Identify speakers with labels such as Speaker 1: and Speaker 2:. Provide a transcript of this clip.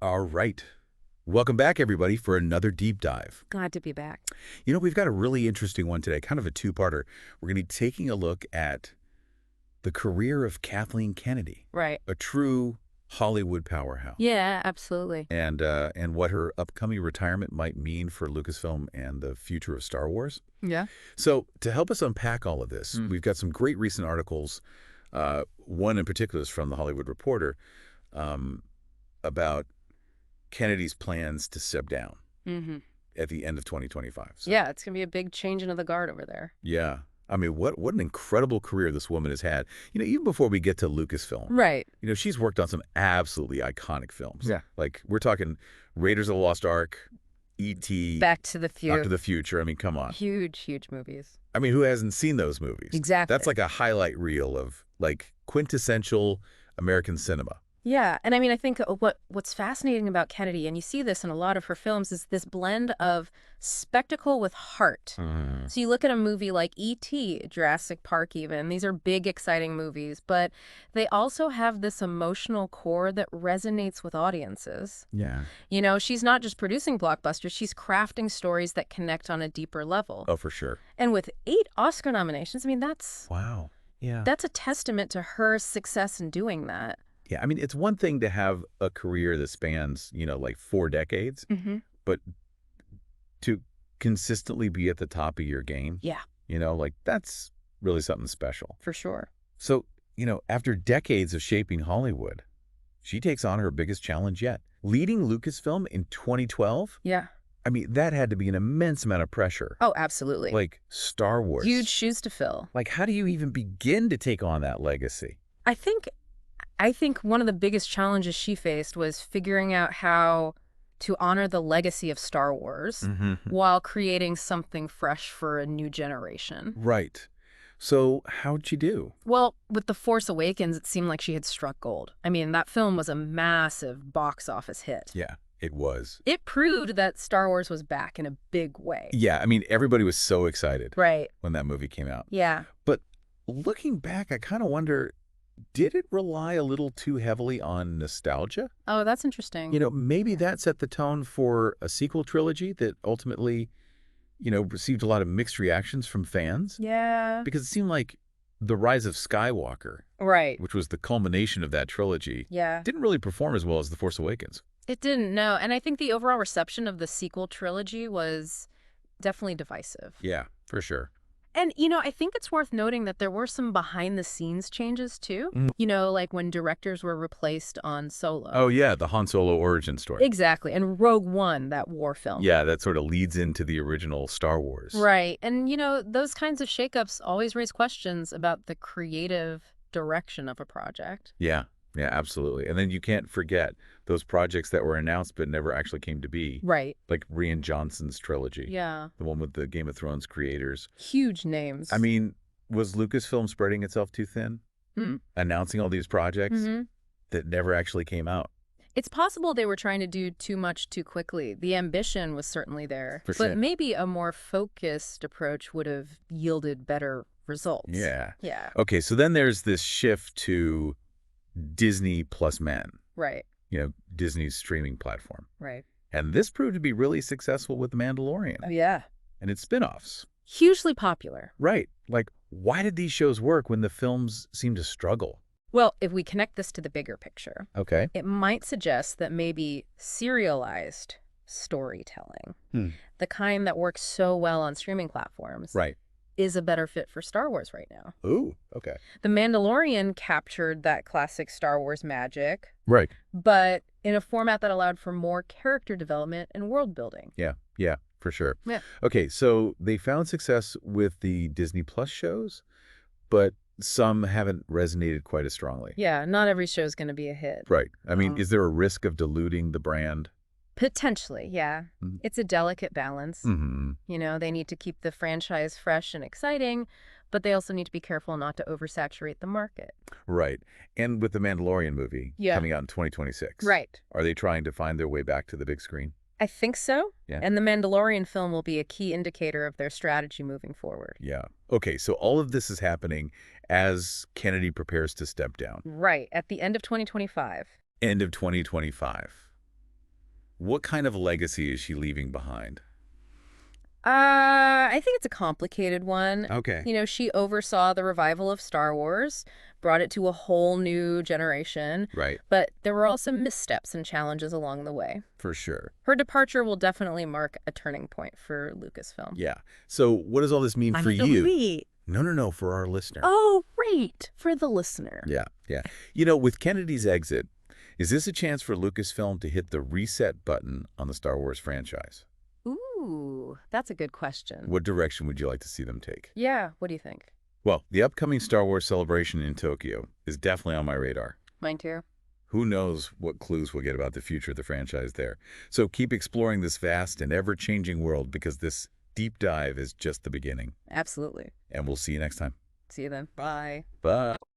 Speaker 1: All right. Welcome back, everybody, for another deep dive.
Speaker 2: Glad to be back.
Speaker 1: We've got a really interesting one today, kind of a two-parter. We're going to be taking a look at the career of Kathleen Kennedy,
Speaker 2: Right.
Speaker 1: a true Hollywood powerhouse,
Speaker 2: Yeah, absolutely.
Speaker 1: and what her upcoming retirement might mean for Lucasfilm and the future of Star Wars.
Speaker 2: Yeah.
Speaker 1: So to help us unpack all of this, we've got some great recent articles. One in particular is from The Hollywood Reporter about Kennedy's plans to step down
Speaker 2: Mm-hmm.
Speaker 1: at the end of 2025. So,
Speaker 2: Yeah, it's going to be a big changing of the guard over there.
Speaker 1: yeah. I mean, what an incredible career this woman has had. Even before we get to Lucasfilm,
Speaker 2: Right.
Speaker 1: she's worked on some absolutely iconic films.
Speaker 3: Yeah.
Speaker 1: Like, we're talking Raiders of the Lost Ark, E.T.,
Speaker 2: Back to the
Speaker 1: Back to the Future. I mean, come on.
Speaker 2: Huge, huge movies.
Speaker 1: I mean, who hasn't seen those movies?
Speaker 2: Exactly.
Speaker 1: That's like a highlight reel of, like, quintessential American cinema.
Speaker 2: Yeah, and I mean, I think what's fascinating about Kennedy, and you see this in a lot of her films, is this blend of spectacle with heart. So you look at a movie like E.T., Jurassic Park even, these are big, exciting movies, but they also have this emotional core that resonates with audiences.
Speaker 1: Yeah.
Speaker 2: She's not just producing blockbusters, she's crafting stories that connect on a deeper level.
Speaker 1: Oh, for sure.
Speaker 2: And with 8 Oscar nominations, I mean,
Speaker 1: Wow. Yeah.
Speaker 2: that's a testament to her success in doing that.
Speaker 1: Yeah, I mean, it's one thing to have a career that spans, like 4 decades,
Speaker 2: Mm-hmm.
Speaker 1: but to consistently be at the top of your game,
Speaker 2: Yeah,
Speaker 1: like that's really something special.
Speaker 2: for sure.
Speaker 1: So, after decades of shaping Hollywood, she takes on her biggest challenge yet. Leading Lucasfilm in 2012,
Speaker 2: Yeah.
Speaker 1: I mean, that had to be an immense amount of pressure.
Speaker 2: Oh, absolutely.
Speaker 1: Like Star Wars.
Speaker 2: Huge shoes to fill.
Speaker 1: Like, how do you even begin to take on that legacy?
Speaker 2: I think one of the biggest challenges she faced was figuring out how to honor the legacy of Star Wars while creating something fresh for a new generation.
Speaker 1: Right. So how'd she do?
Speaker 2: Well, with The Force Awakens, it seemed like she had struck gold. I mean, that film was a massive box office hit.
Speaker 1: Yeah, it was.
Speaker 2: It proved that Star Wars was back in a big way.
Speaker 1: Yeah, I mean, everybody was so excited
Speaker 2: Right.
Speaker 1: when that movie came out.
Speaker 2: Yeah.
Speaker 1: But looking back, I kind of wonder, did it rely a little too heavily on nostalgia?
Speaker 2: Oh, that's interesting.
Speaker 1: Maybe that set the tone for a sequel trilogy that ultimately, received a lot of mixed reactions from fans.
Speaker 2: Yeah.
Speaker 1: Because it seemed like The Rise of Skywalker,
Speaker 2: Right.
Speaker 1: which was the culmination of that trilogy,
Speaker 2: Yeah.
Speaker 1: didn't really perform as well as The Force Awakens.
Speaker 2: It didn't, no. And I think the overall reception of the sequel trilogy was definitely divisive.
Speaker 1: Yeah, for sure.
Speaker 2: And, I think it's worth noting that there were some behind-the-scenes changes, too. Like when directors were replaced on Solo.
Speaker 1: Oh, yeah, the Han Solo origin story.
Speaker 2: Exactly. And Rogue One, that war film.
Speaker 1: Yeah, that sort of leads into the original Star Wars.
Speaker 2: Right. And, those kinds of shakeups always raise questions about the creative direction of a project.
Speaker 1: Yeah, absolutely. And then you can't forget those projects that were announced but never actually came to be.
Speaker 2: Right.
Speaker 1: Like Rian Johnson's trilogy.
Speaker 2: Yeah.
Speaker 1: The one with the Game of Thrones creators.
Speaker 2: Huge names.
Speaker 1: I mean, was Lucasfilm spreading itself too thin? Announcing all these projects that never actually came out?
Speaker 2: It's possible they were trying to do too much too quickly. The ambition was certainly there.
Speaker 1: For sure.
Speaker 2: But maybe a more focused approach would have yielded better results.
Speaker 1: Yeah.
Speaker 2: Yeah.
Speaker 1: Okay, so then there's this shift to Disney plus men.
Speaker 2: Right.
Speaker 1: Disney's streaming platform.
Speaker 2: Right.
Speaker 1: And this proved to be really successful with The Mandalorian
Speaker 2: Oh, yeah.
Speaker 1: and its spin-offs.
Speaker 2: Hugely popular.
Speaker 1: Right. Like, why did these shows work when the films seem to struggle?
Speaker 2: Well, if we connect this to the bigger picture,
Speaker 1: Okay.
Speaker 2: it might suggest that maybe serialized storytelling, the kind that works so well on streaming platforms,
Speaker 1: Right.
Speaker 2: is a better fit for Star Wars right now.
Speaker 1: Ooh, okay.
Speaker 2: The Mandalorian captured that classic Star Wars magic,
Speaker 1: Right.
Speaker 2: but in a format that allowed for more character development and world building.
Speaker 1: Yeah, for sure.
Speaker 2: Yeah.
Speaker 1: Okay, so they found success with the Disney Plus shows, but some haven't resonated quite as strongly.
Speaker 2: Yeah, not every show is going to be a hit.
Speaker 1: Right. I mean, is there a risk of diluting the brand?
Speaker 2: Potentially, yeah.
Speaker 1: Mhm.
Speaker 2: It's a delicate balance.
Speaker 1: Mm-hmm.
Speaker 2: They need to keep the franchise fresh and exciting, but they also need to be careful not to oversaturate the market.
Speaker 1: Right. And with the Mandalorian movie coming out in 2026.
Speaker 2: Right.
Speaker 1: Are they trying to find their way back to the big screen?
Speaker 2: I think so.
Speaker 1: Yeah.
Speaker 2: And the Mandalorian film will be a key indicator of their strategy moving forward.
Speaker 1: Yeah. Okay, so all of this is happening as Kennedy prepares to step down.
Speaker 2: Right. At the end of 2025.
Speaker 1: End of 2025. What kind of legacy is she leaving behind?
Speaker 2: I think it's a complicated one.
Speaker 1: Okay.
Speaker 2: You know, she oversaw the revival of Star Wars, brought it to a whole new generation,
Speaker 1: Right.
Speaker 2: but there were also missteps and challenges along the way.
Speaker 1: For sure.
Speaker 2: Her departure will definitely mark a turning point for Lucasfilm.
Speaker 1: Yeah. So what does all this mean for you?
Speaker 2: Me.
Speaker 1: No, for our listener.
Speaker 2: Oh, great. For the listener.
Speaker 1: Yeah, yeah. You know, with Kennedy's exit, is this a chance for Lucasfilm to hit the reset button on the Star Wars franchise?
Speaker 2: Ooh, that's a good question.
Speaker 1: What direction would you like to see them take?
Speaker 2: Yeah, what do you think?
Speaker 1: Well, the upcoming Star Wars celebration in Tokyo is definitely on my radar.
Speaker 2: Mine too.
Speaker 1: Who knows what clues we'll get about the future of the franchise there. So keep exploring this vast and ever-changing world, because this deep dive is just the beginning.
Speaker 2: Absolutely.
Speaker 1: And we'll see you next time.
Speaker 2: See you then. Bye.
Speaker 1: Bye.